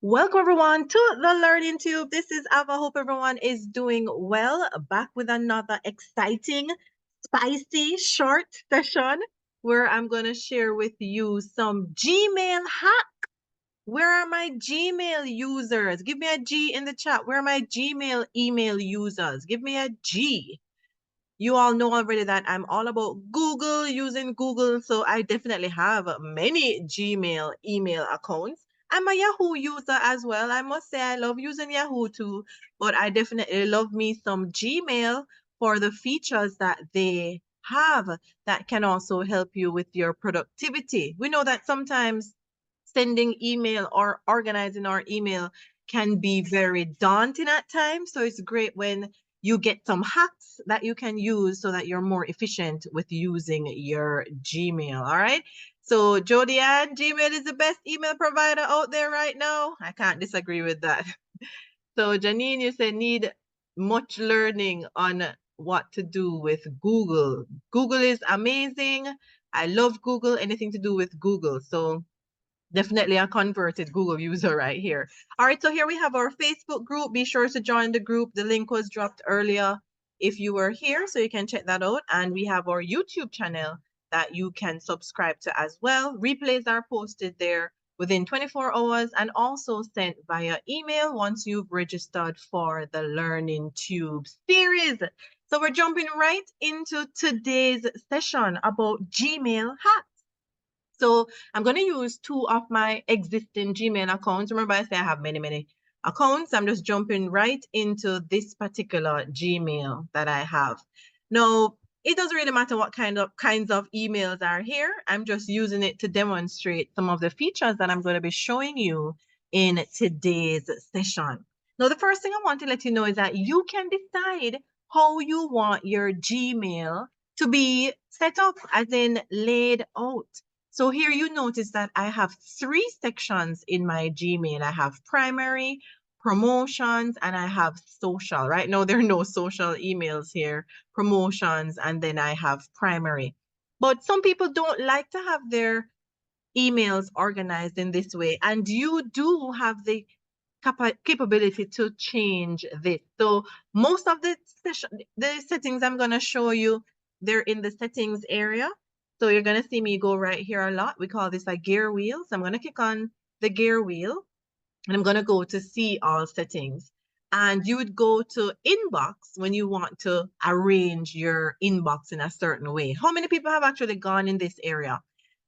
Welcome everyone to the Learning Tube. This is Ava. Hope everyone is doing well. Back with another exciting, spicy, short session where I'm going to share with you some Gmail hack. Where are my Gmail users? Give me a G in the chat. Where are my Gmail email users? Give me a G. You all know already that I'm all about Google, using Google. So I definitely have many Gmail email accounts. I'm a Yahoo user as well. I must say I love using Yahoo too, but I definitely love me some Gmail for the features that they have that can also help you with your productivity. We know that sometimes sending email or organizing our email can be very daunting at times. So it's great when you get some hacks that you can use so that you're more efficient with using your Gmail. All right. So Jody Ann, Gmail is the best email provider out there right now. I can't disagree with that. So Janine, you said need much learning on what to do with Google. Google is amazing. I love Google, anything to do with Google. So definitely a converted Google user right here. All right, so here we have our Facebook group. Be sure to join the group. The link was dropped earlier if you were here, so you can check that out. And we have our YouTube channel that you can subscribe to as well. Replays are posted there within 24 hours and also sent via email once you've registered for the Learning Tube series. So we're jumping right into today's session about Gmail hacks. So I'm going to use two of my existing Gmail accounts. Remember, I say I have many accounts. I'm just jumping right into this particular Gmail that I have. Now, it doesn't really matter what kinds of emails are here. I'm just using it to demonstrate some of the features that I'm going to be showing you in today's session. Now, the first thing I want to let you know is that you can decide how you want your Gmail to be set up, as in laid out. So here you notice that I have three sections in my Gmail. I have primary, promotions, and I have social. Right now, there are no social emails here, promotions, and then I have primary. But some people don't like to have their emails organized in this way. And you do have the capability to change this. So most of the settings I'm going to show you, they're in the settings area. So you're going to see me go right here a lot. We call this a gear wheel. So I'm going to click on the gear wheel and I'm going to go to see all settings. And you would go to inbox when you want to arrange your inbox in a certain way. How many people have actually gone in this area?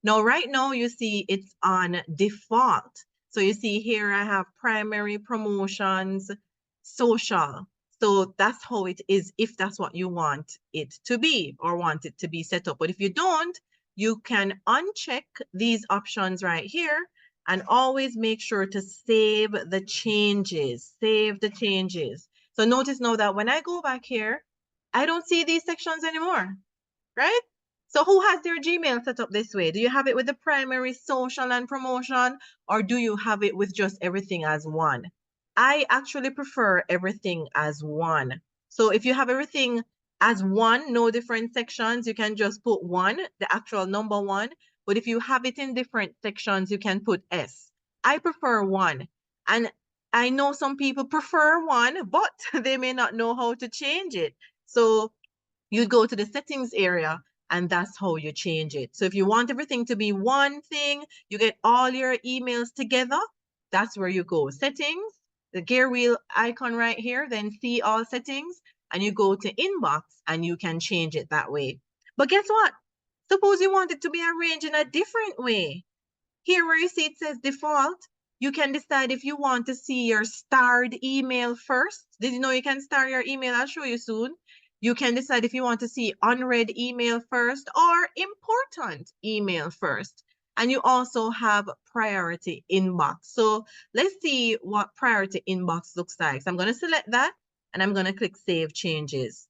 Now, right now you see it's on default. So you see here I have primary, promotions, social. So that's how it is if that's what you want it to be or want it to be set up. But if you don't, you can uncheck these options right here and always make sure to save the changes. Save the changes. So notice now that when I go back here, I don't see these sections anymore, right? So who has their Gmail set up this way? Do you have it with the primary, social, and promotion, or do you have it with just everything as one? I actually prefer everything as one. So if you have everything as one, no different sections, you can just put one, the actual number one. But if you have it in different sections, you can put S. I prefer one. And I know some people prefer one, but they may not know how to change it. So you go to the settings area and that's how you change it. So if you want everything to be one thing, you get all your emails together, that's where you go. Settings, the gear wheel icon right here, then see all settings, and you go to inbox and you can change it that way. But guess what? Suppose you want it to be arranged in a different way. Here where you see it says default, you can decide if you want to see your starred email first. Did you know you can star your email? I'll show you soon. You can decide if you want to see unread email first or important email first. And you also have priority inbox. So let's see what priority inbox looks like. So I'm going to select that and I'm going to click save changes.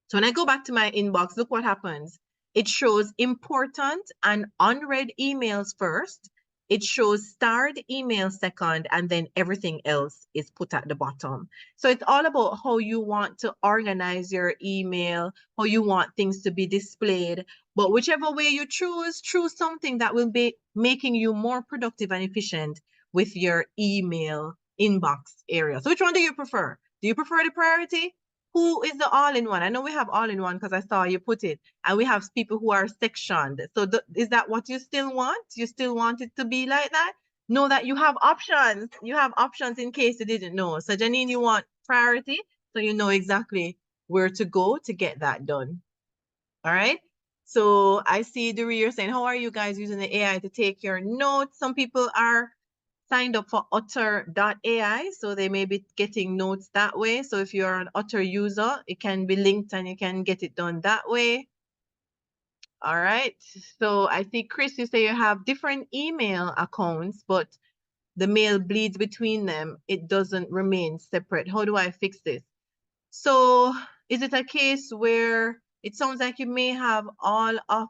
So when I go back to my inbox, look what happens. It shows important and unread emails first. It shows starred emails second, and then everything else is put at the bottom. So it's all about how you want to organize your email, how you want things to be displayed. But whichever way you choose something that will be making you more productive and efficient with your email inbox area. So which one do you prefer? Do you prefer the priority? Who is the all-in-one? I know we have all-in-one because I saw you put it, and we have people who are sectioned. So is that what you still want? You still want it to be like that? Know that you have options. You have options in case you didn't know. So Janine, you want priority, so you know exactly where to go to get that done. All right. So I see Duri, you're saying, how are you guys using the AI to take your notes? Some people are signed up for Otter.ai, so they may be getting notes that way. So if you're an Otter user, it can be linked and you can get it done that way. All right. So I see, Chris, you say you have different email accounts, but the mail bleeds between them. It doesn't remain separate. How do I fix this? So is it a case where it sounds like you may have all of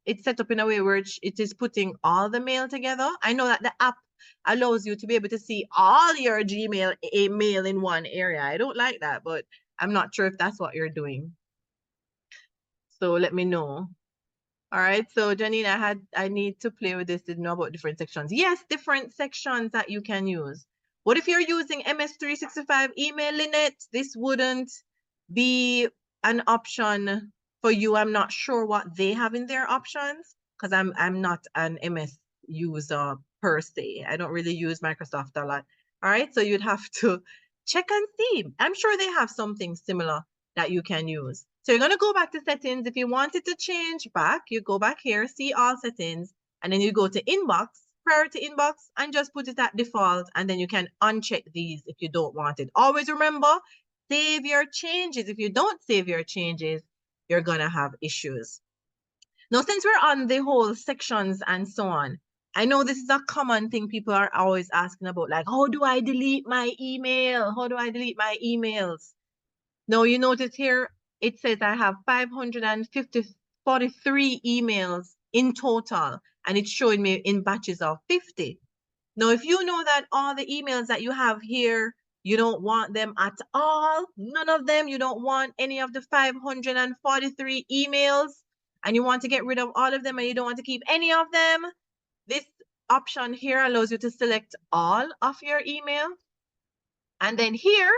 it's set up in a way where it is putting all the mail together? I know that the app allows you to be able to see all your Gmail mail in one area. I don't like that, but I'm not sure if that's what you're doing. So let me know. All right, so Janine, I need to play with this to know about different sections. Yes, different sections that you can use. What if you're using MS365 email, Lynette? This wouldn't be an option for you. I'm not sure what they have in their options because I'm not an MS user per se. I don't really use Microsoft a lot. All right, so you'd have to check and see. I'm sure they have something similar that you can use. So you're going to go back to settings. If you wanted to change back, you go back here, see all settings, and then you go to inbox, priority inbox, and just put it at default. And then you can uncheck these if you don't want it. Always remember, save your changes. If you don't save your changes, you're going to have issues. Now, since we're on the whole sections and so on, I know this is a common thing people are always asking about, like, how do I delete my email? How do I delete my emails? Now, you notice here, it says I have 543 emails in total, and it's showing me in batches of 50. Now, if you know that all the emails that you have here, you don't want them at all, none of them, you don't want any of the 543 emails, and you want to get rid of all of them and you don't want to keep any of them, this option here allows you to select all of your email. And then here,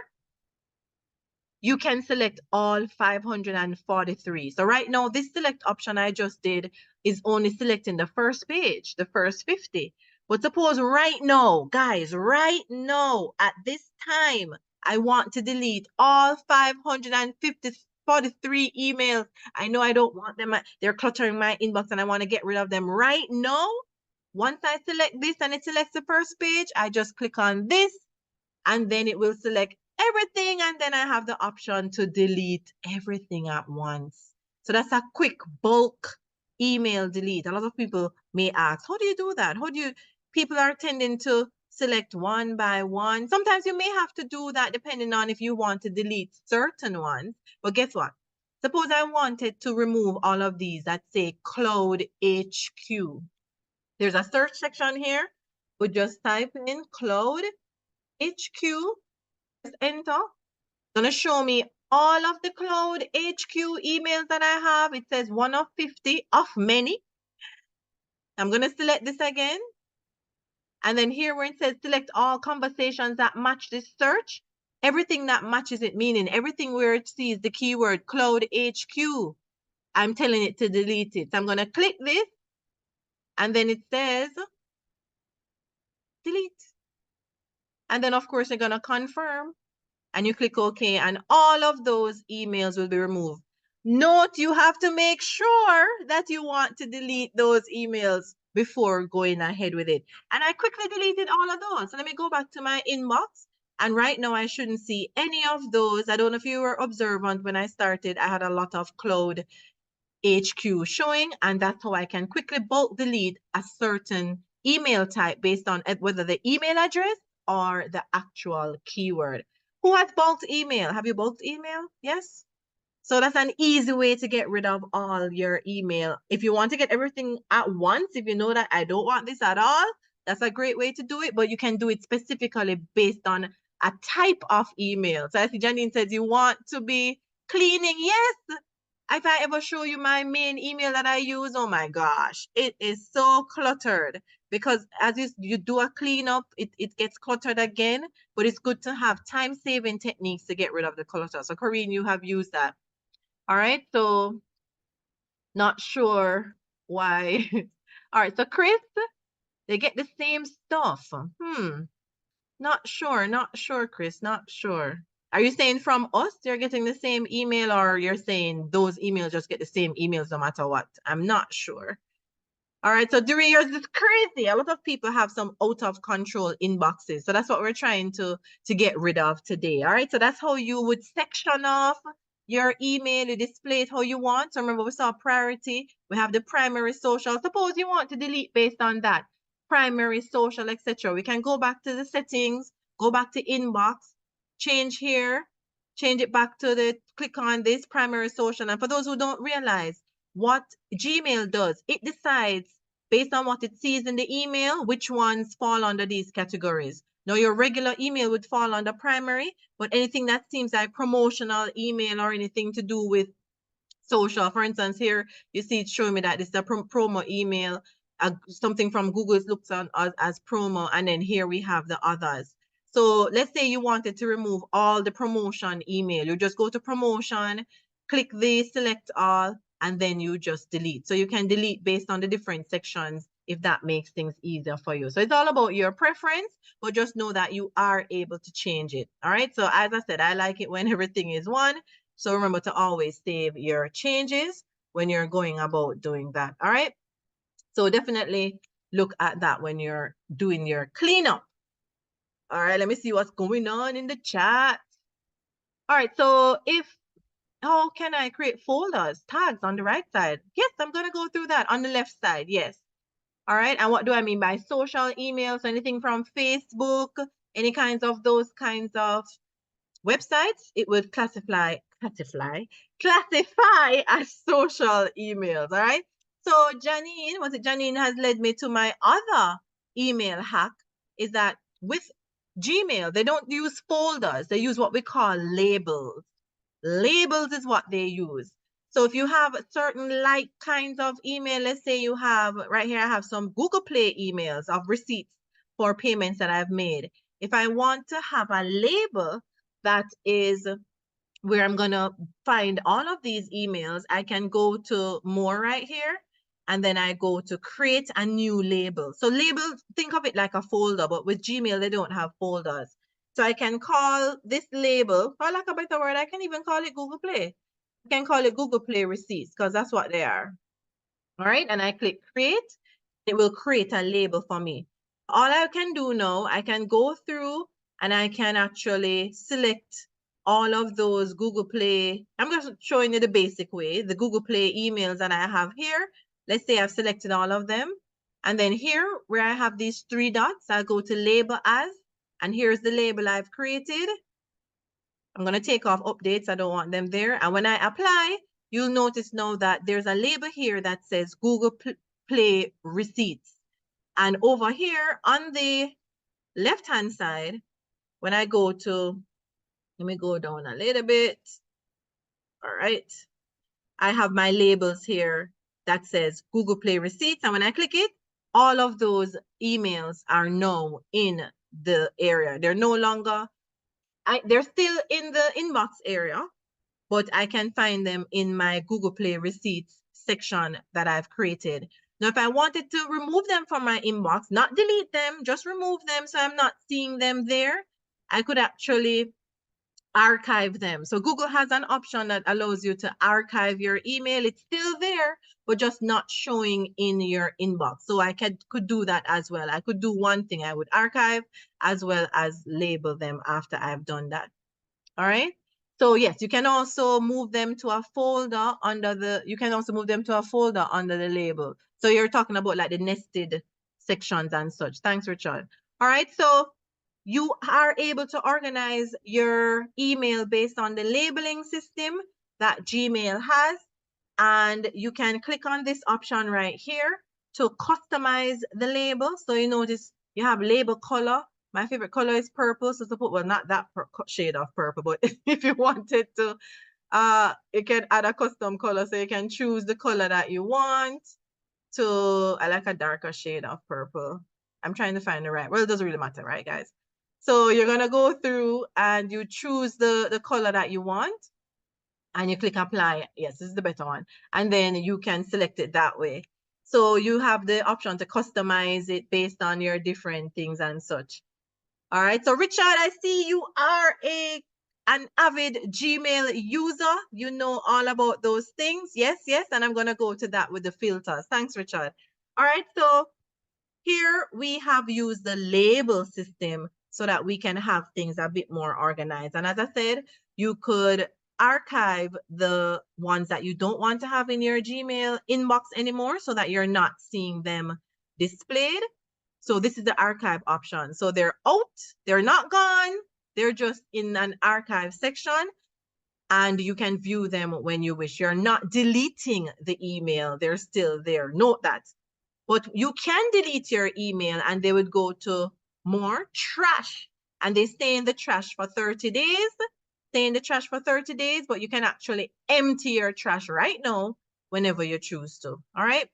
you can select all 543. So right now, this select option I just did is only selecting the first page, the first 50. But suppose right now, guys, right now, at this time, I want to delete all 543 emails. I know I don't want them. They're cluttering my inbox and I want to get rid of them right now. Once I select this and it selects the first page, I just click on this and then it will select everything, and then I have the option to delete everything at once. So that's a quick bulk email delete. A lot of people may ask, how do you do that? People are tending to select one by one. Sometimes you may have to do that depending on if you want to delete certain ones. But guess what? Suppose I wanted to remove all of these that say Cloud HQ. There's a search section here. We just type in Cloud HQ, enter. It's gonna show me all of the Cloud HQ emails that I have. It says one of 50 of many. I'm gonna select this again. And then here where it says select all conversations that match this search, everything that matches it, meaning everything where it sees the keyword Cloud HQ, I'm telling it to delete it. So I'm gonna click this and then it says delete. And then of course you're gonna confirm. And you click OK, and all of those emails will be removed. Note, you have to make sure that you want to delete those emails before going ahead with it. And I quickly deleted all of those. So let me go back to my inbox. And right now, I shouldn't see any of those. I don't know if you were observant when I started. I had a lot of Cloud HQ showing, and that's how I can quickly bulk delete a certain email type based on whether the email address or the actual keyword. Who has bulked email? Have you bulked email? Yes. So that's an easy way to get rid of all your email. If you want to get everything at once, if you know that I don't want this at all, that's a great way to do it, but you can do it specifically based on a type of email. So I see Janine says you want to be cleaning. Yes, if I ever show you my main email that I use, oh my gosh, it is so cluttered because as you do a cleanup, it gets cluttered again, but it's good to have time-saving techniques to get rid of the clutter. So Corinne, you have used that. All right, so not sure why. All right, so Chris, they get the same stuff. Not sure, Chris, not sure. Are you saying from us you're getting the same email, or you're saying those emails just get the same emails no matter what? I'm not sure. All right, so during yours is crazy. A lot of people have some out of control inboxes. So that's what we're trying to get rid of today. All right, so that's how you would section off your email, you display it how you want. So remember, we saw priority. We have the primary, social. Suppose you want to delete based on that. Primary, social, etc. We can go back to the settings, go back to inbox, change here, change it back to the, click on this primary, social. And for those who don't realize, what Gmail does, it decides based on what it sees in the email, which ones fall under these categories. Now, your regular email would fall under primary, but anything that seems like promotional email or anything to do with social, for instance, here you see it's showing me that this is a promo email, something from Google looks on as promo, and then here we have the others. So let's say you wanted to remove all the promotion email. You just go to promotion, click the select all, and then you just delete. So you can delete based on the different sections if that makes things easier for you. So it's all about your preference, but just know that you are able to change it. All right. So as I said, I like it when everything is one. So remember to always save your changes when you're going about doing that. All right. So definitely look at that when you're doing your cleanup. All right. Let me see what's going on in the chat. All right. So how can I create folders, tags on the right side? Yes, I'm going to go through that on the left side. Yes. All right. And what do I mean by social emails? Anything from Facebook, any kinds of those kinds of websites, it would classify as social emails. All right. So Janine has led me to my other email hack, is that with Gmail, they don't use folders. They use what we call labels. Labels is what they use. So if you have certain like kinds of email, let's say you have, right here, I have some Google Play emails of receipts for payments that I've made. If I want to have a label that is where I'm going to find all of these emails, I can go to more right here, and then I go to create a new label. So labels, think of it like a folder, but with Gmail, they don't have folders. So I can call this label, for lack of a better word, I can even call it Google Play. I can call it Google Play receipts because that's what they are. All right, and I click create. It will create a label for me. All I can do now, I can go through and I can actually select all of those Google Play. I'm just showing you the basic way, the Google Play emails that I have here. Let's say I've selected all of them. And then here where I have these three dots, I'll go to label as, and here's the label I've created. I'm going to take off updates. I don't want them there. And when I apply, you'll notice now that there's a label here that says Google Play receipts. And over here on the left-hand side, when I go to, let me go down a little bit. All right. I have my labels here that says Google Play receipts. And when I click it, all of those emails are now in the area. They're no longer, they're still in the inbox area, but I can find them in my Google Play receipts section that I've created. Now, if I wanted to remove them from my inbox, not delete them, just remove them so I'm not seeing them there, I could actually archive them. So Google has an option that allows you to archive your email. It's still there, but just not showing in your inbox. So I could do that as well. I could do one thing. I would archive as well as label them after I've done that. All right. So yes, you can also move them to a folder under the, you can also move them to a folder under the label. So you're talking about like the nested sections and such. Thanks, Richard. All right. So you are able to organize your email based on the labeling system that Gmail has. And you can click on this option right here to customize the label. So you notice you have label color. My favorite color is purple. So suppose, well, not that shade of purple, but if you wanted to You can add a custom color, so you can choose the color that you want. I like a darker shade of purple. I'm trying to find the right, well, it doesn't really matter, right, guys? So you're gonna go through and you choose the color that you want, and you click apply. Yes, this is the better one. And then you can select it that way. So you have the option to customize it based on your different things and such. All right. So Richard, I see you are an avid Gmail user. You know all about those things. Yes, yes. And I'm gonna go to that with the filters. Thanks, Richard. All right. So here we have used the label system so that we can have things a bit more organized. And as I said, you could archive the ones that you don't want to have in your Gmail inbox anymore so that you're not seeing them displayed. So this is the archive option. So they're out, they're not gone, they're just in an archive section, and you can view them when you wish. You're not deleting the email, they're still there. Note that. But you can delete your email and they would go to more trash, and they stay in the trash for 30 days. Stay in the trash for 30 days, but you can actually empty your trash right now whenever you choose to. All right.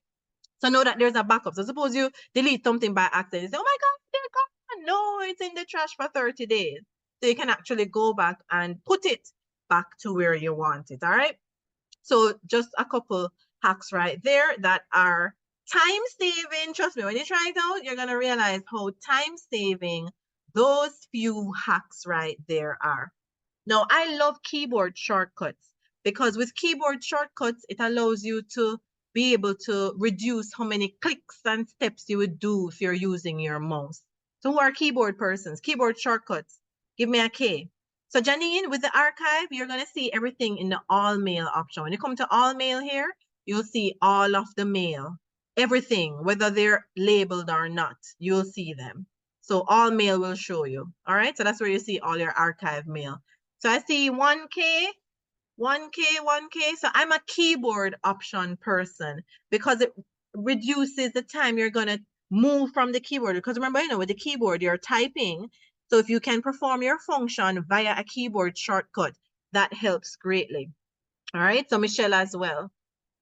So know that there's a backup. So suppose you delete something by accident, you say, oh my God, they're gone. No, it's in the trash for 30 days. So you can actually go back and put it back to where you want it. All right. So just a couple hacks right there that are time saving. Trust me, when you try it out, you're going to realize how time saving those few hacks right there are. Now, I love keyboard shortcuts because with keyboard shortcuts, it allows you to be able to reduce how many clicks and steps you would do if you're using your mouse. So who are keyboard persons? Keyboard shortcuts. Give me a K. So Janine, with the archive, you're going to see everything in the all mail option. When you come to all mail here, you'll see all of the mail. Everything, whether they're labeled or not, you'll see them. So all mail will show you. All right. So that's where you see all your archive mail. So I see 1K, 1K, 1K. So I'm a keyboard option person because it reduces the time you're going to move from the keyboard. Because remember, with the keyboard, you're typing. So if you can perform your function via a keyboard shortcut, that helps greatly. All right. So Michelle as well.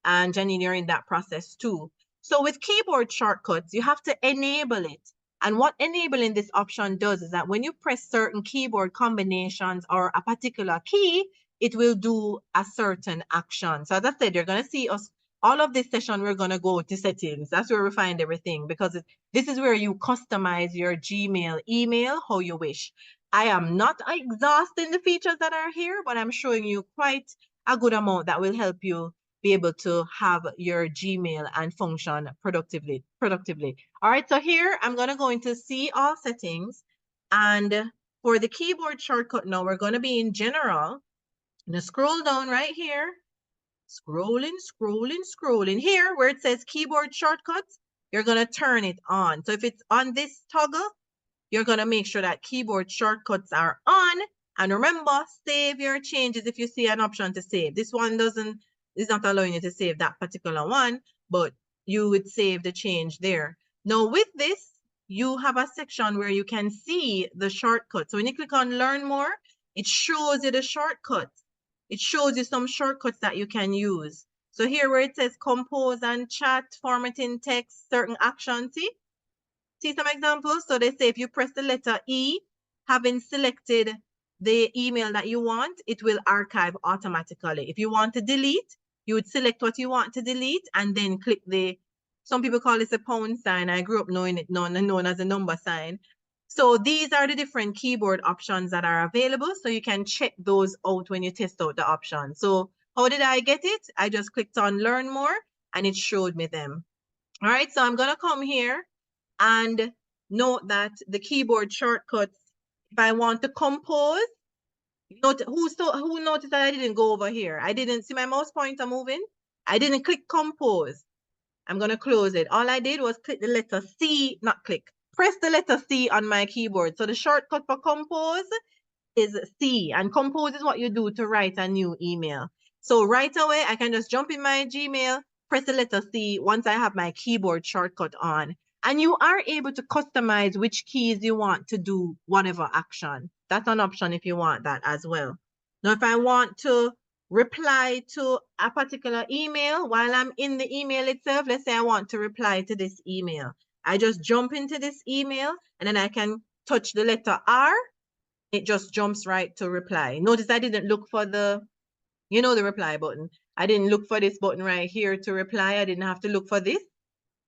And Janine, you're in that process too. So with keyboard shortcuts, you have to enable it. And what enabling this option does is that when you press certain keyboard combinations or a particular key, it will do a certain action. So as I said, you're going to see us, all of this session, we're going to go to settings. That's where we find everything, because this is where you customize your Gmail email how you wish. I am not exhausting the features that are here, but I'm showing you quite a good amount that will help you be able to have your Gmail and function productively. All right, so here I'm going to go into see all settings. And for the keyboard shortcut now, we're going to be in general. I'm going to scroll down right here. Scrolling, scrolling, scrolling. Here where it says keyboard shortcuts, you're going to turn it on. So if it's on this toggle, you're going to make sure that keyboard shortcuts are on. And remember, save your changes if you see an option to save. This one is not allowing you to save that particular one, but you would save the change there. Now with this, you have a section where you can see the shortcuts. So when you click on learn more, it shows you the shortcuts. It shows you some shortcuts that you can use. So here where it says compose and chat, formatting text, certain actions, see some examples? So they say if you press the letter E, having selected the email that you want, it will archive automatically. If you want to delete, you would select what you want to delete and then click some people call this a pound sign. I grew up knowing it known as a number sign. So these are the different keyboard options that are available. So you can check those out when you test out the option. So how did I get it? I just clicked on learn more and it showed me them. All right, so I'm going to come here and note that the keyboard shortcuts, if I want to compose, who noticed that I didn't go over here? I didn't see my mouse pointer moving. I didn't click compose. I'm going to close it. All I did was click the letter C, not click. Press the letter C on my keyboard. So the shortcut for compose is C, and compose is what you do to write a new email. So right away, I can just jump in my Gmail, press the letter C once I have my keyboard shortcut on. And you are able to customize which keys you want to do whatever action. That's an option if you want that as well. Now, if I want to reply to a particular email while I'm in the email itself. Let's say I want to reply to this email. I just jump into this email and then I can touch the letter R. It just jumps right to reply. Notice I didn't look for the reply button. I didn't look for this button right here to reply. I didn't have to look for this.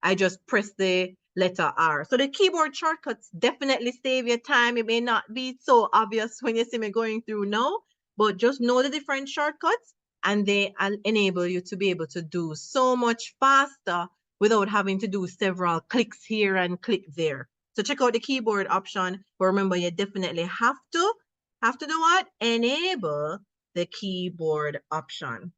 I just press the letter R. So the keyboard shortcuts definitely save your time. It may not be so obvious when you see me going through now, but just know the different shortcuts and they enable you to be able to do so much faster without having to do several clicks here and click there. So check out the keyboard option, but remember you definitely have to do what? Enable the keyboard option.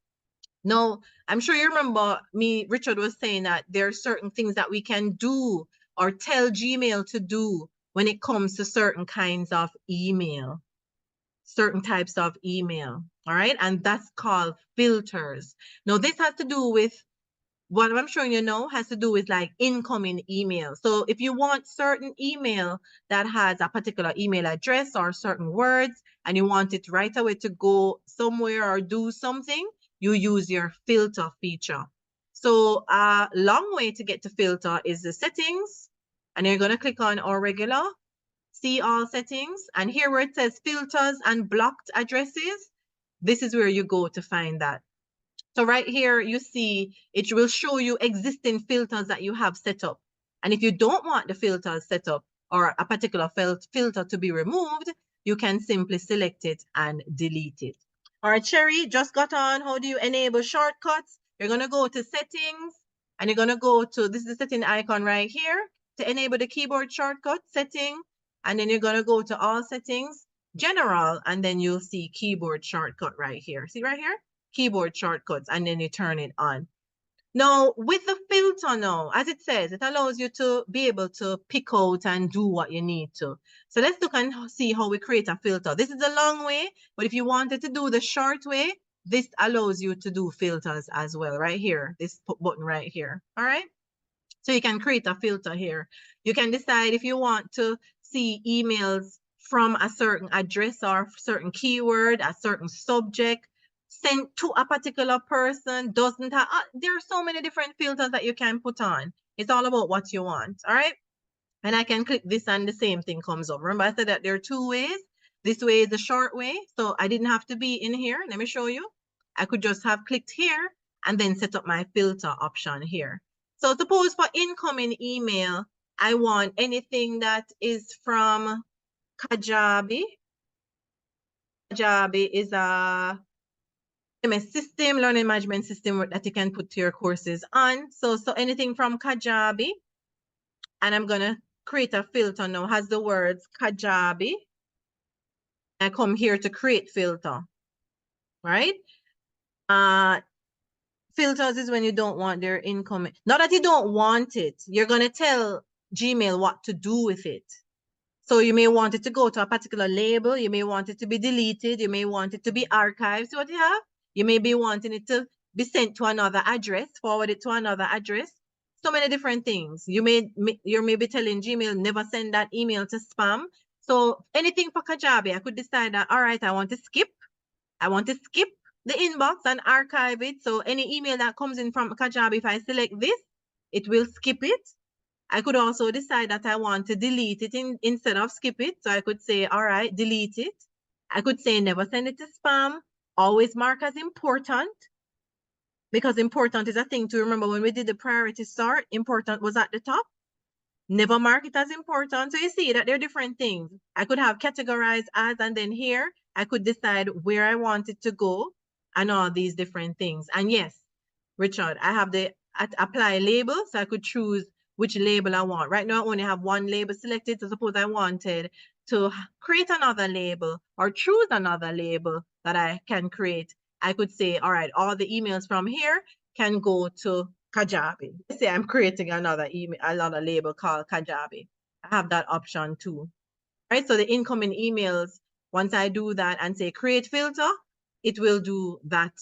Now, I'm sure you remember me, Richard was saying that there are certain things that we can do or tell Gmail to do when it comes to certain kinds of email, certain types of email. All right. And that's called filters. Now, this has to do with what I'm showing you now has to do with like incoming email. So if you want certain email that has a particular email address or certain words, and you want it right away to go somewhere or do something, you use your filter feature. So a long way to get to filter is the settings, and you're going to click on our regular, see all settings, and here where it says filters and blocked addresses, this is where you go to find that. So right here, you see, it will show you existing filters that you have set up. And if you don't want the filters set up or a particular filter to be removed, you can simply select it and delete it. All right, Sherry, just got on. How do you enable shortcuts? You're going to go to settings and you're going to go to, this is the setting icon right here to enable the keyboard shortcut setting. And then you're going to go to all settings, general, and then you'll see keyboard shortcut right here. See right here? Keyboard shortcuts, and then you turn it on. Now, with the filter now, as it says, it allows you to be able to pick out and do what you need to. So let's look and see how we create a filter. This is a long way, but if you wanted to do the short way, this allows you to do filters as well, right here, this button right here, all right? So you can create a filter here. You can decide if you want to see emails from a certain address or certain keyword, a certain subject, sent to a particular person, doesn't have, there are so many different filters that you can put on. It's all about what you want, all right? And I can click this and the same thing comes up. Remember I said that there are two ways. This way is the short way. So I didn't have to be in here. Let me show you. I could just have clicked here and then set up my filter option here. So suppose for incoming email, I want anything that is from Kajabi. Kajabi is a LMS system, learning management system that you can put to your courses on. So anything from Kajabi, and I'm going to create a filter now, has the words Kajabi. I come here to create filter, right? Filters is when you don't want their incoming. Not that you don't want it. You're going to tell Gmail what to do with it. So you may want it to go to a particular label. You may want it to be deleted. You may want it to be archived. See what you have? You may be wanting it to be sent to another address, forwarded to another address. So many different things. You may be telling Gmail, never send that email to spam. So anything for Kajabi, I could decide that, all right, I want to skip the inbox and archive it. So any email that comes in from Kajabi, if I select this, it will skip it. I could also decide that I want to delete it instead of skip it. So I could say, all right, delete it. I could say never send it to spam. Always mark as important, because important is a thing to remember. When we did the priority sort, important was at the top. Never mark it as important. So you see that there are different things. I could have categorized as, and then here I could decide where I want it to go and all these different things. And yes, Richard, I have the apply label, so I could choose which label I want. Right now, I only have one label selected. So suppose I wanted to create another label or choose another label that I can create. I could say, all right, all the emails from here can go to Kajabi. Let's say I'm creating another label called Kajabi. I have that option too. Right? So the incoming emails, once I do that and say create filter, it will do that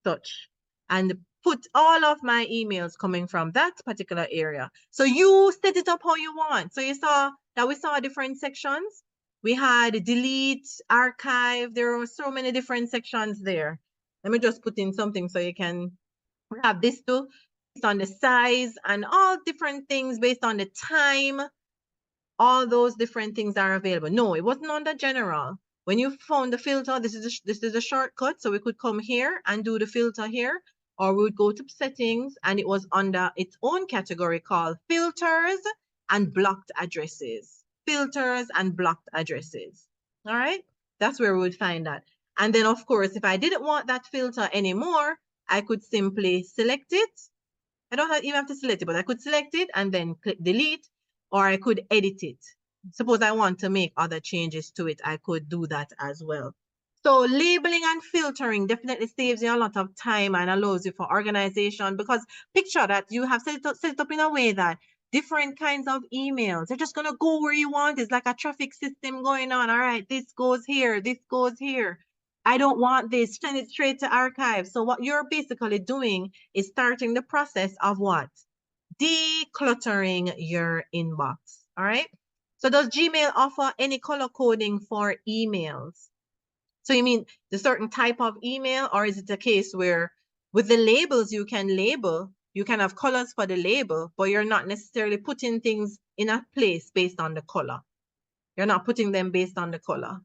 such and put all of my emails coming from that particular area. So you set it up how you want. So you saw that we saw different sections. We had delete, archive. There were so many different sections there. Let me just put in something so you can have this too, based on the size and all different things based on the time. All those different things are available. No, it wasn't under general. When you found the filter, this is a shortcut. So we could come here and do the filter here, or we would go to settings and it was under its own category called filters and blocked addresses. Filters and blocked addresses. All right. That's where we would find that. And then of course, if I didn't want that filter anymore, I could simply select it. I don't even have to select it, but I could select it and then click delete, or I could edit it. Suppose I want to make other changes to it, I could do that as well. So labeling and filtering definitely saves you a lot of time and allows you for organization, because picture that you have set it up in a way that different kinds of emails, they're just going to go where you want. It's like a traffic system going on. All right, this goes here, this goes here. I don't want this, send it straight to archive. So what you're basically doing is starting the process of what? Decluttering your inbox. All right. So does Gmail offer any color coding for emails? So you mean the certain type of email, or is it a case where with the labels you can label, you can have colors for the label, but you're not necessarily putting things in a place based on the color. You're not putting them based on the color.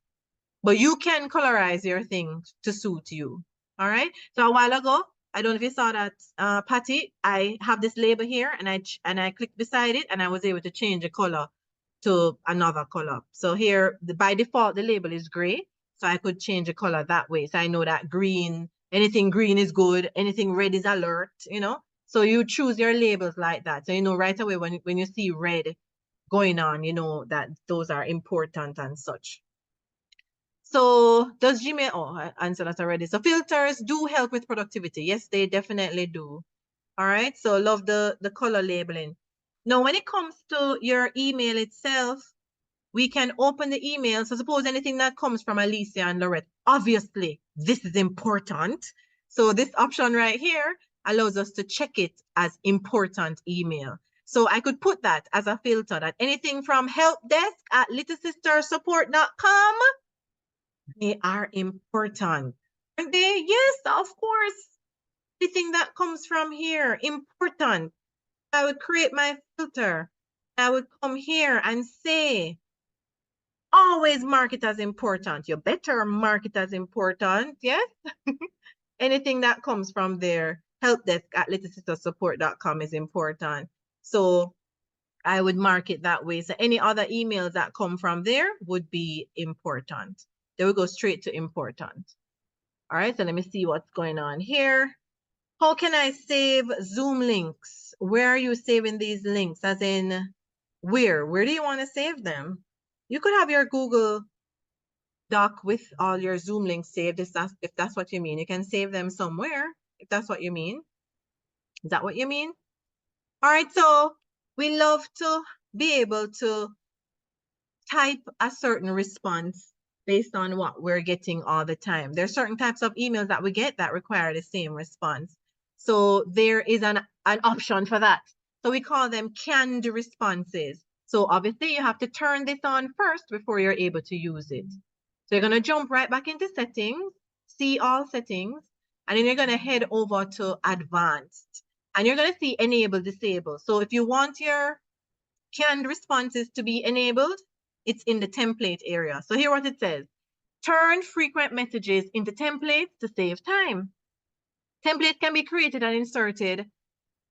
But you can colorize your things to suit you. All right. So a while ago, I don't know if you saw that, Patty, I have this label here and I clicked beside it and I was able to change the color to another color. So here, by default, the label is gray. So I could change the color that way. So I know that green, anything green is good, anything red is alert, you know. So you choose your labels like that. So you know right away when you see red going on, you know that those are important and such. So does Gmail, oh, I answered that already. So filters do help with productivity. Yes, they definitely do. All right. So love the color labeling. Now, when it comes to your email itself, we can open the email. So suppose anything that comes from Alicia and Lorette, obviously this is important. So this option right here allows us to check it as important email. So I could put that as a filter, that anything from helpdesk@littlesistersupport.com, they are important. Aren't they? Yes, of course. Everything that comes from here, important. I would create my filter. I would come here and say, always mark it as important. You better mark it as important. Yes. Anything that comes from there, helpdesk@littlesistersupport.com is important. So I would mark it that way. So any other emails that come from there would be important. They will go straight to important. All right, so let me see what's going on here. How can I save Zoom links? Where are you saving these links? As in, where? Where do you want to save them? You could have your Google Doc with all your Zoom links saved if that's what you mean. You can save them somewhere if that's what you mean. Is that what you mean? All right, so we love to be able to type a certain response based on what we're getting all the time. There are certain types of emails that we get that require the same response. So there is an option for that. So we call them canned responses. So obviously you have to turn this on first before you're able to use it. So you're going to jump right back into settings, see all settings, and then you're going to head over to advanced. And you're going to see enable, disable. So if you want your canned responses to be enabled, it's in the template area. So here what it says, turn frequent messages into templates to save time. Templates can be created and inserted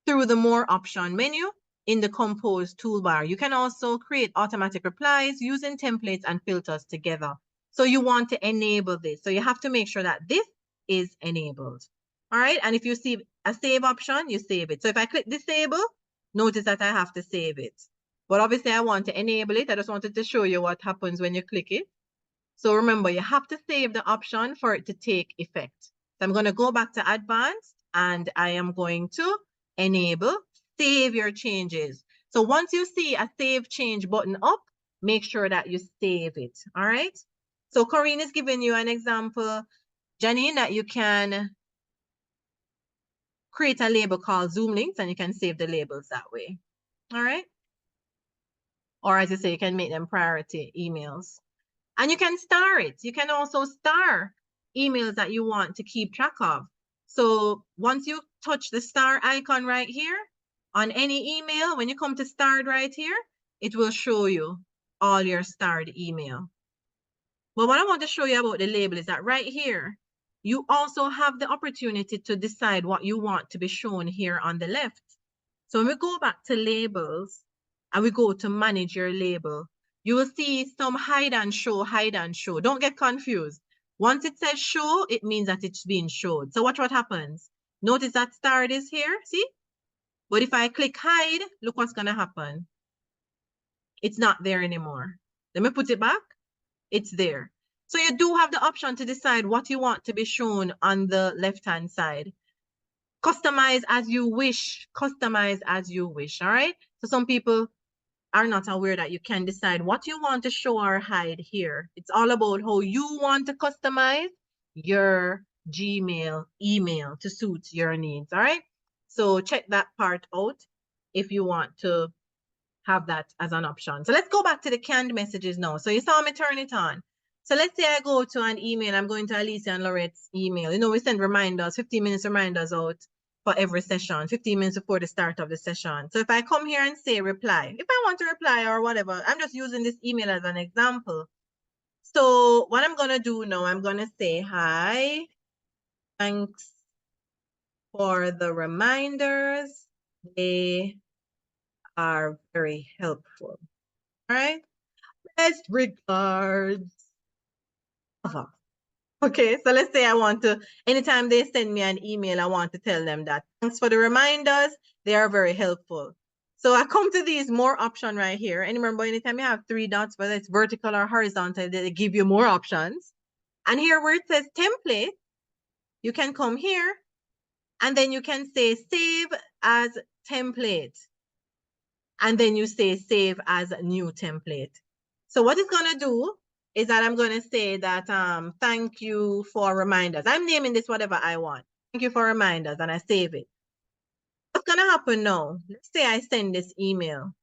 through the more option menu in the compose toolbar. You can also create automatic replies using templates and filters together. So you want to enable this. So you have to make sure that this is enabled. All right. And if you see a save option, you save it. So if I click disable, notice that I have to save it. But obviously I want to enable it. I just wanted to show you what happens when you click it. So remember, you have to save the option for it to take effect. So I'm going to go back to advanced and I am going to enable save your changes. So once you see a save change button up, make sure that you save it. All right. So Corinne is giving you an example, Janine, that you can create a label called Zoom links and you can save the labels that way. All right. Or as you say, you can make them priority emails. And you can star it. You can also star emails that you want to keep track of. So once you touch the star icon right here on any email, when you come to starred right here, it will show you all your starred email. But what I want to show you about the label is that right here, you also have the opportunity to decide what you want to be shown here on the left. So when we go back to labels and we go to manage your label, you will see some hide and show, hide and show. Don't get confused. Once it says show, it means that it's being showed. So watch what happens. Notice that starred is here, see? But if I click hide, look what's gonna happen. It's not there anymore. Let me put it back. It's there. So you do have the option to decide what you want to be shown on the left-hand side. Customize as you wish. Customize as you wish, all right? So some people are not aware that you can decide what you want to show or hide here. It's all about how you want to customize your Gmail email to suit your needs, all right? So check that part out if you want to have that as an option. So let's go back to the canned messages now. So you saw me turn it on. So let's say I go to an email. I'm going to Alicia and Laurette's email. You know, we send reminders, 15 minutes reminders out for every session, 15 minutes before the start of the session. So if I come here and say reply, if I want to reply or whatever, I'm just using this email as an example. So what I'm going to do now, I'm going to say, hi, thanks for the reminders. They are very helpful. All right. Best regards. Okay, so let's say I want to, anytime they send me an email, I want to tell them that thanks for the reminders. They are very helpful. So I come to these more option right here. And remember, anytime you have 3 dots, whether it's vertical or horizontal, they give you more options. And here where it says template, you can come here and then you can say save as template. And then you say save as new template. So what it's going to do is that I'm going to say that thank you for reminders. I'm naming this whatever I want. Thank you for reminders, and I save it. What's going to happen now? Let's say I send this email.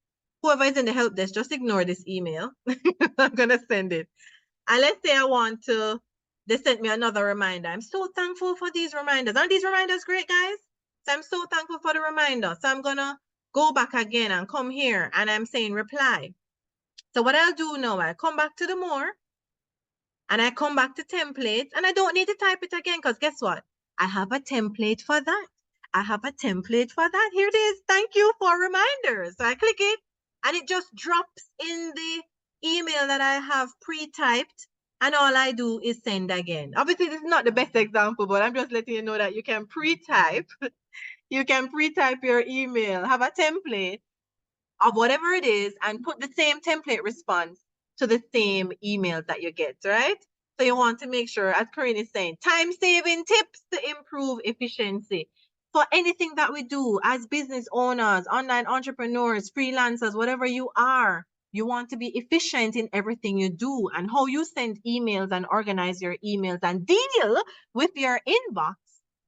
Whoever is in the help desk, just ignore this email. I'm going to send it. And let's say I want to, they sent me another reminder. I'm so thankful for these reminders. Aren't these reminders great, guys? So I'm so thankful for the reminder. So I'm going to go back again and come here and I'm saying reply. So what I'll do now, I come back to the more and I come back to templates and I don't need to type it again because guess what? I have a template for that. I have a template for that. Here it is. Thank you for reminders. So I click it and it just drops in the email that I have pre-typed and all I do is send again. Obviously, this is not the best example, but I'm just letting you know that you can pre-type. You can pre-type your email, have a template of whatever it is and put the same template response to the same emails that you get, right? So you want to make sure, as Corinne is saying, time-saving tips to improve efficiency. For anything that we do as business owners, online entrepreneurs, freelancers, whatever you are, you want to be efficient in everything you do and how you send emails and organize your emails and deal with your inbox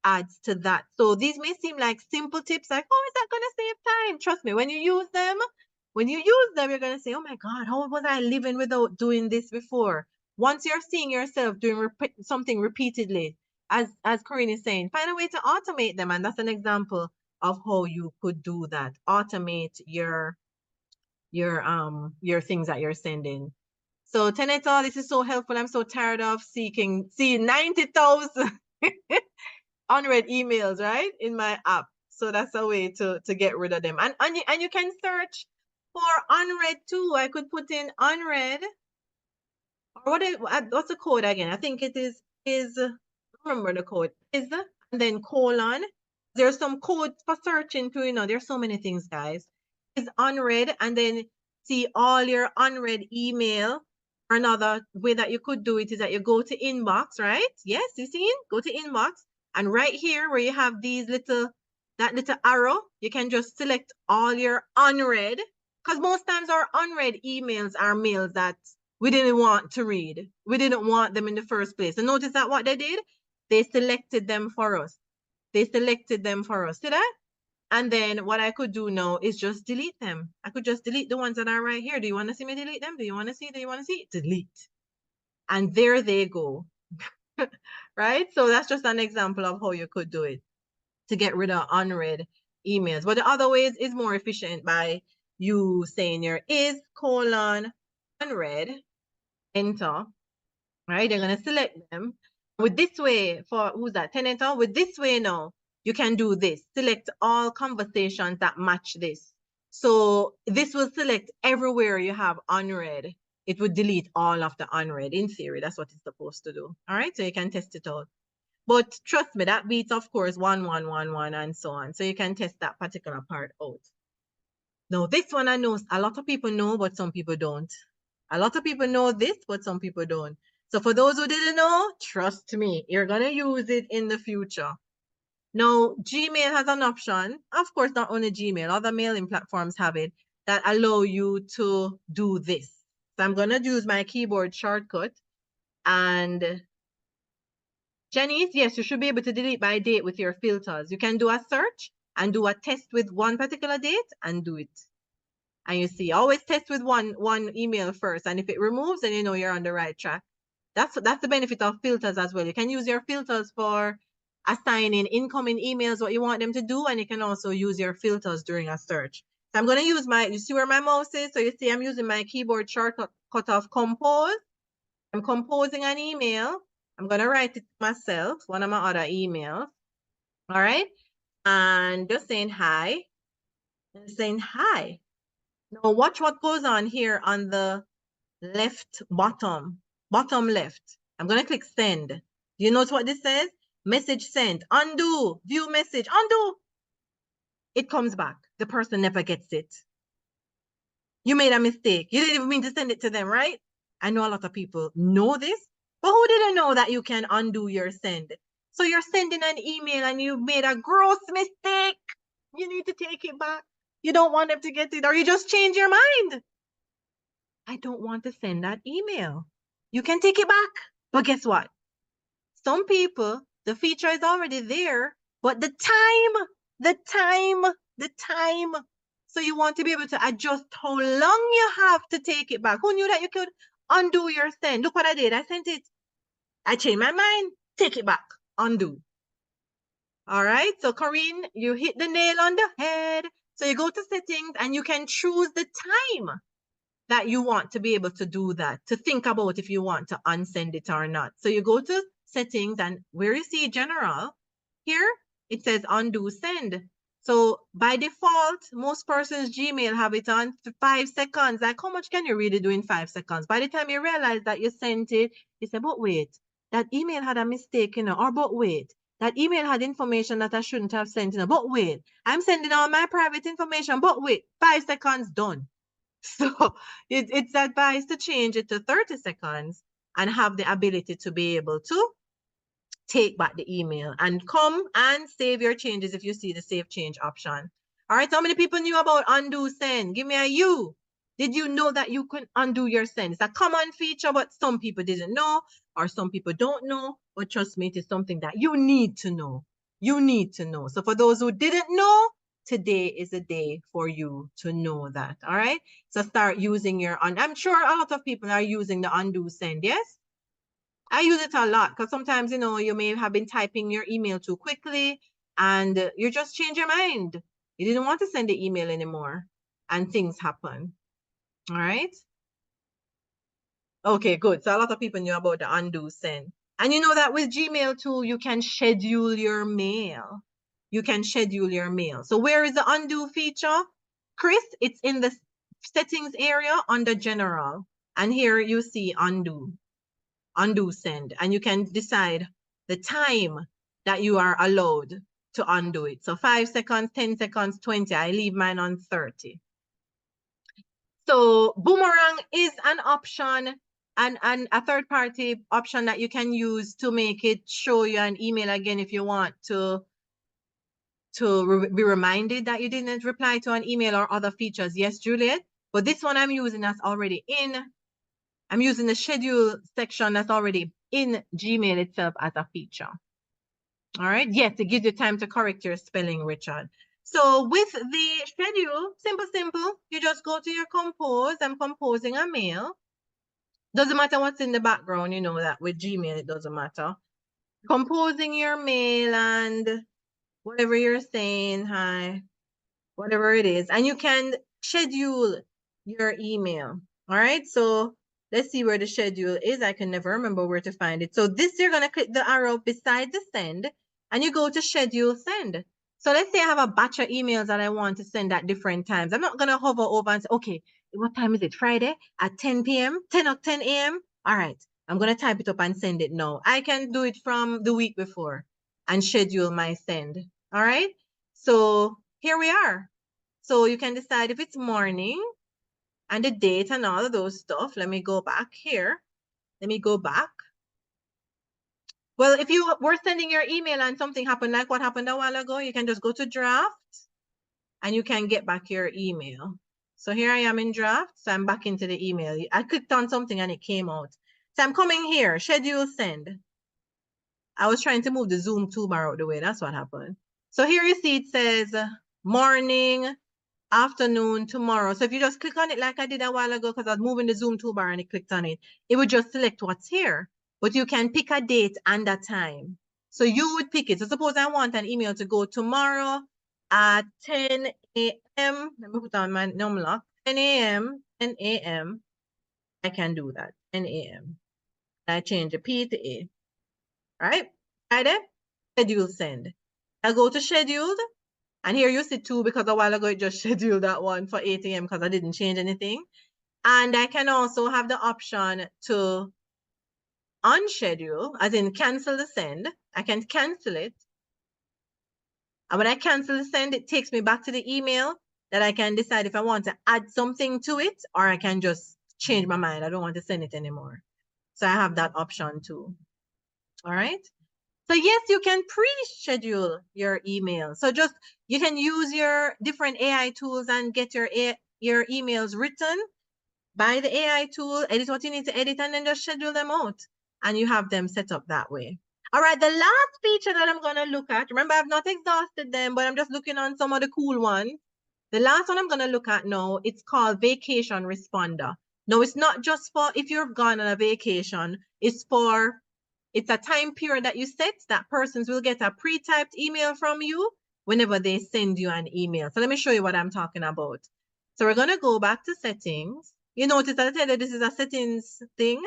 adds to that. So these may seem like simple tips, like, oh, is that going to save time? Trust me, when you use them, you're going to say, oh my God, how was I living without doing this before? Once you're seeing yourself doing something repeatedly, as Corinne is saying, find a way to automate them. And that's an example of how you could do that. Automate your things that you're sending. So Teneto, this is so helpful. I'm so tired of seeing 90,000 unread emails, right, in my app. So that's a way to get rid of them. And you can search for unread too. I could put in unread. Or what's the code again? I think it is remember the code is and then colon. There's some code for searching too. There's so many things, guys. Is unread and then see all your unread email. Another way that you could do it is that you go to inbox, right? Yes, you see? Go to inbox. And right here where you have that little arrow, you can just select all your unread. Because most times our unread emails are mails that we didn't want to read. We didn't want them in the first place. And notice that what they did? They selected them for us. They selected them for us. See that? And then what I could do now is just delete them. I could just delete the ones that are right here. Do you want to see me delete them? Do you want to see? Do you want to see? Delete. And there they go. right? So that's just an example of how you could do it to get rid of unread emails. But the other ways is more efficient by you saying your is colon unread, enter, right? They're going to select them. With this way, for who's that? Tenant, with this way now, you can do this. Select all conversations that match this. So this will select everywhere you have unread. It would delete all of the unread. In theory, that's what it's supposed to do. All right, so you can test it out. But trust me, that beats, of course, 1111 and so on. So you can test that particular part out. Now, this one I know a lot of people know, but some people don't. A lot of people know this, but some people don't. So for those who didn't know, trust me, you're going to use it in the future. Now, Gmail has an option. Of course, not only Gmail, other mailing platforms have it that allow you to do this. So I'm going to use my keyboard shortcut. And Janice, yes, you should be able to delete by date with your filters. You can do a search and do a test with one particular date and do it. And you see, always test with one email first. And if it removes, then you know you're on the right track. That's the benefit of filters as well. You can use your filters for assigning incoming emails what you want them to do, and you can also use your filters during a search. So I'm going to use you see where my mouse is? So you see I'm using my keyboard shortcut of compose. I'm composing an email. I'm going to write it myself, one of my other emails. All right. And just saying hi. And saying hi. Now watch what goes on here on the left bottom left. I'm going to click send. Do you notice what this says? Message sent. Undo. View message. Undo. It comes back. The person never gets it. You made a mistake. You didn't even mean to send it to them, right? I know a lot of people know this, but who didn't know that you can undo your send? So you're sending an email and you made a gross mistake. You need to take it back. You don't want them to get it, or you just change your mind. I don't want to send that email. You can take it back. But guess what? Some people, the feature is already there, but the time. So you want to be able to adjust how long you have to take it back. Who knew that you could undo your send? Look what I did. I sent it. I changed my mind. Take it back. Undo. All right. So Corinne, you hit the nail on the head. So you go to settings and you can choose the time that you want to be able to do that, to think about if you want to unsend it or not. So you go to settings and where you see general, here it says undo send. So by default, most persons Gmail have it on 5 seconds. Like how much can you really do in 5 seconds? By the time you realize that you sent it, you say, but wait, that email had a mistake, or but wait, that email had information that I shouldn't have sent, but wait, I'm sending all my private information, but wait, 5 seconds done. So it's advised to change it to 30 seconds and have the ability to be able to take back the email and come and save your changes if you see the save change option. All right, how many people knew about undo send? Give me a U. Did you know that you can undo your send? It's a common feature, but some people didn't know or some people don't know. But trust me, it is something that you need to know. You need to know. So for those who didn't know, today is the day for you to know that. All right. So start using your I'm sure a lot of people are using the undo send. Yes. I use it a lot because sometimes, you may have been typing your email too quickly and you just change your mind. You didn't want to send the email anymore and things happen. All right. Okay, good. So a lot of people knew about the undo send. And you know that with Gmail too, you can schedule your mail. You can schedule your mail. So where is the undo feature? Chris, it's in the settings area under general. And here you see undo send. And you can decide the time that you are allowed to undo it. So 5 seconds, 10 seconds, 20. I leave mine on 30. So Boomerang is an option and a third-party option that you can use to make it show you an email again if you want to be reminded that you didn't reply to an email or other features. Yes, Juliet. But this one I'm using that's already in. I'm using the schedule section that's already in Gmail itself as a feature. All right. Yes, it gives you time to correct your spelling, Richard. So with the schedule, simple. You just go to your compose. I'm composing a mail. Doesn't matter what's in the background, you know that with Gmail, it doesn't matter. composing your mail and whatever you're saying, hi, whatever it is. And you can schedule your email. All right. So let's see where the schedule is. I can never remember where to find it. So this, you're going to click the arrow beside the send and you go to schedule send. So let's say I have a batch of emails that I want to send at different times. I'm not going to hover over and say, okay, what time is it? Friday at 10 p.m., 10 or 10 a.m. All right. I'm going to type it up and send it now. I can do it from the week before and schedule my send. All right. So here we are. So you can decide if it's morning and the date and all of those stuff. Let me go back here. Let me go back. Well, if you were sending your email and something happened like what happened a while ago, you can just go to draft and you can get back your email. So here I am in draft. So I'm back into the email. I clicked on something and it came out. So I'm coming here, schedule send. I was trying to move the Zoom toolbar out the way. That's what happened. So here you see it says morning, afternoon, tomorrow. So if you just click on it like I did a while ago, because I was moving the Zoom toolbar and it clicked on it, it would just select what's here. But you can pick a date and a time. So you would pick it. So suppose I want an email to go tomorrow at 10 a.m. Let me put on my num lock. 10 a.m. 10 a.m. I can do that. 10 a.m. I change the P to A. Right? Right there? Schedule send. I go to scheduled. And here you see 2 because a while ago it just scheduled that one for 8 a.m. because I didn't change anything. And I can also have the option to unschedule, as in cancel the send. I can cancel it. And when I cancel the send, it takes me back to the email that I can decide if I want to add something to it or I can just change my mind. I don't want to send it anymore. So I have that option too. All right. So yes, you can pre-schedule your email. So just you can use your different AI tools and get your emails written by the AI tool, edit what you need to edit, and then just schedule them out. And you have them set up that way. All right, the last feature that I'm gonna look at, remember I've not exhausted them, but I'm just looking on some of the cool ones. The last one I'm gonna look at now, it's called Vacation Responder. No, it's not just for if you're gone on a vacation, it's a time period that you set that persons will get a pre-typed email from you whenever they send you an email. So let me show you what I'm talking about. So we're going to go back to settings. You notice that I said that this is a settings thing.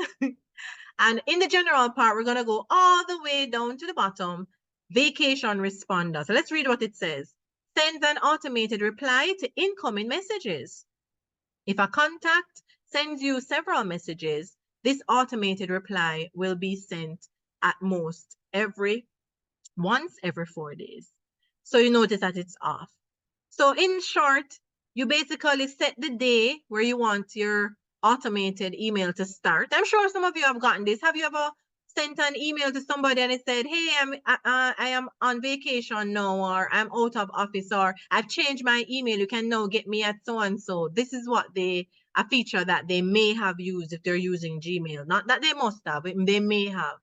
And in the general part, we're going to go all the way down to the bottom, vacation responder. So let's read what it says. Sends an automated reply to incoming messages. If a contact sends you several messages, this automated reply will be sent at most once every 4 days. So you notice that it's off. So in short, you basically set the day where you want your automated email to start. I'm sure some of you have gotten this. Have you ever sent an email to somebody and it said, hey, I am on vacation now, or I'm out of office, or I've changed my email. You can now get me at so-and-so. This is what a feature that they may have used if they're using Gmail. Not that they must have, but they may have.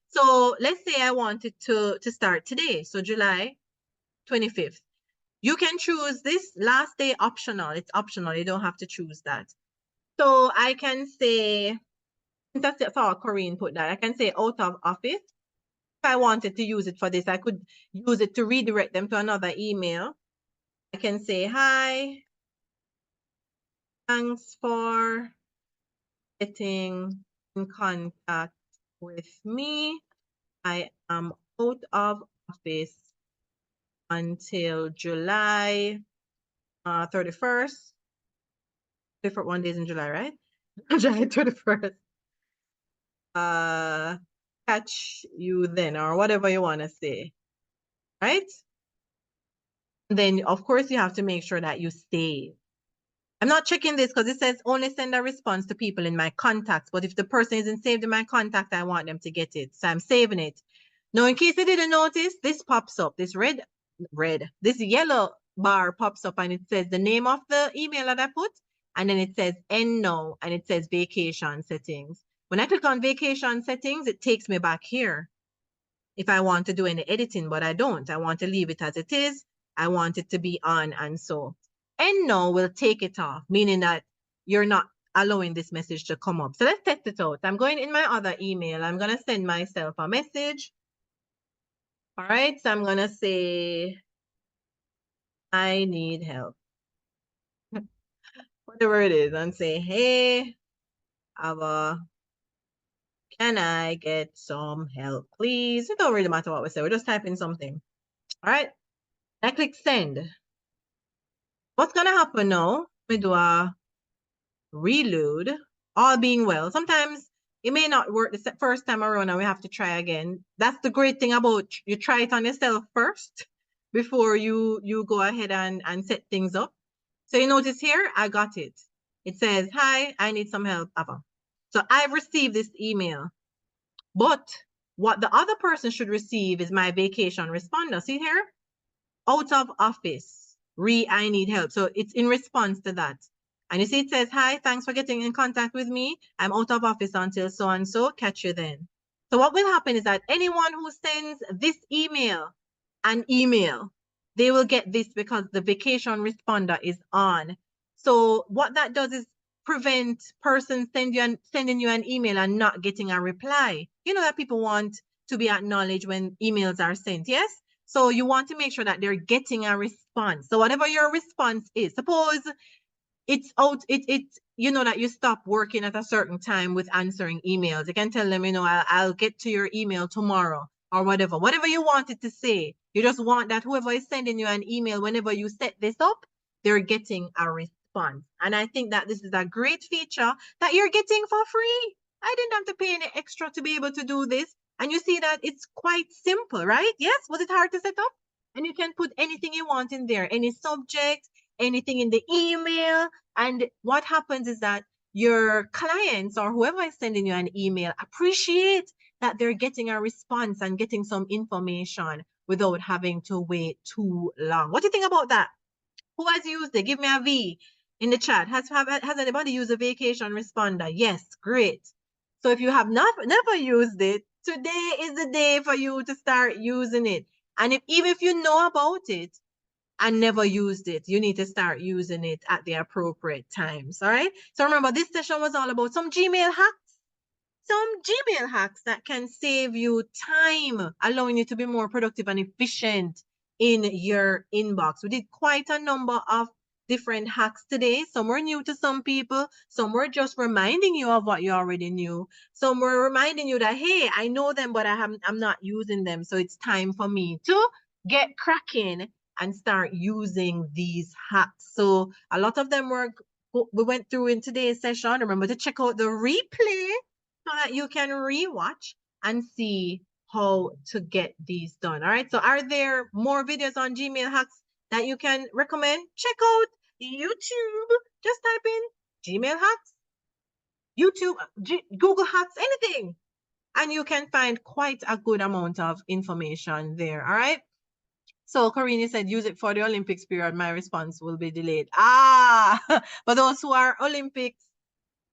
So let's say I wanted to start today. So July 25th. You can choose this last day optional. It's optional. You don't have to choose that. So I can say, that's how Corinne put that. I can say out of office. If I wanted to use it for this, I could use it to redirect them to another email. I can say, hi, thanks for getting in contact with me. I am out of office until July 31st. Different one days in July, right? July 31st. Catch you then, or whatever you want to say, right? Then, of course, you have to make sure that you save. I'm not checking this because it says only send a response to people in my contacts. But if the person isn't saved in my contact, I want them to get it. So I'm saving it. Now, in case you didn't notice, this pops up. This this yellow bar pops up and it says the name of the email that I put. And then it says end now and it says vacation settings. When I click on vacation settings, it takes me back here if I want to do any editing, but I don't. I want to leave it as it is. I want it to be on and so. And now will take it off, meaning that you're not allowing this message to come up. So let's test it out. I'm going in my other email. I'm going to send myself a message. All right, so I'm gonna say, I need help. Whatever it is, and say, hey, Ava, can I get some help, please? It don't really matter what we say. We're just typing something. All right. I click send. What's gonna happen now? We do a reload, all being well. Sometimes it may not work the first time around and we have to try again. That's the great thing about you try it on yourself first before you go ahead and set things up. So you notice here, I got it. It says, hi, I need some help, Ava. So I've received this email, but what the other person should receive is my vacation responder. See here? Out of office, I need help. So it's in response to that. And you see, it says, hi, thanks for getting in contact with me. I'm out of office until so and so. Catch you then. So what will happen is that anyone who sends this email, an email, they will get this because the vacation responder is on. So what that does is prevent persons sending you an email and not getting a reply. You know that people want to be acknowledged when emails are sent, yes? So you want to make sure that they're getting a response. So whatever your response is, suppose it's out, it's you know that you stop working at a certain time with answering emails. You can tell them, I'll get to your email tomorrow or whatever you wanted to say. You just want that whoever is sending you an email, whenever you set this up, they're getting a response. And I think that this is a great feature that you're getting for free. I didn't have to pay any extra to be able to do this. And you see that it's quite simple, right? Yes. Was it hard to set up? And you can put anything you want in there, any subject, anything in the email. And what happens is that your clients or whoever is sending you an email appreciate that they're getting a response and getting some information without having to wait too long. What do you think about that? Who has used it? Give me a V in the chat. Has anybody used a vacation responder? Yes, great. So if you have never used it, today is the day for you to start using it. And even if you know about it and never used it, you need to start using it at the appropriate times. All right. So remember, this session was all about some Gmail hacks. Some Gmail hacks that can save you time, allowing you to be more productive and efficient in your inbox. We did quite a number of different hacks today. Some were new to some people. Some were just reminding you of what you already knew. Some were reminding you that, hey, I know them, but I'm not using them. So it's time for me to get cracking and start using these hacks. So a lot of them we went through in today's session. Remember to check out the replay so that you can rewatch and see how to get these done. All right. So are there more videos on Gmail hacks that you can recommend? Check out YouTube. Just type in Gmail hacks, YouTube, Google hacks, anything. And you can find quite a good amount of information there. All right. So Corinne said, use it for the Olympics period. My response will be delayed. For those who are Olympics,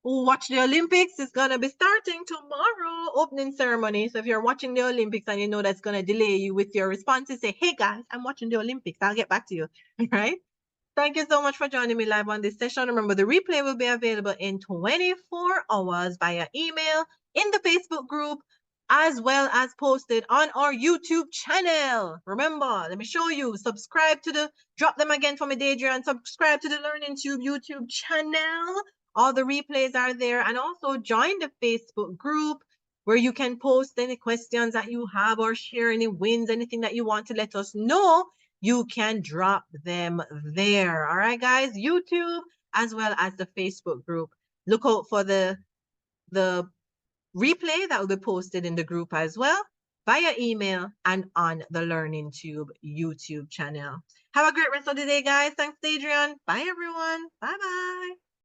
who watch the Olympics, it's going to be starting tomorrow, opening ceremony. So if you're watching the Olympics and you know that's going to delay you with your responses, say, hey guys, I'm watching the Olympics. I'll get back to you. All right. Thank you so much for joining me live on this session. Remember, the replay will be available in 24 hours via email in the Facebook group, as well as posted on our YouTube channel. Remember, let me show you. Drop them again for me, Deidre, subscribe to the Learning Tube YouTube channel. All the replays are there. And also join the Facebook group where you can post any questions that you have or share any wins, anything that you want to let us know. You can drop them there. All right, guys, YouTube as well as the Facebook group. Look out for the replay that will be posted in the group as well via email and on the Learning Tube YouTube channel. Have a great rest of the day, guys. Thanks, Adrian. Bye, everyone. Bye-bye.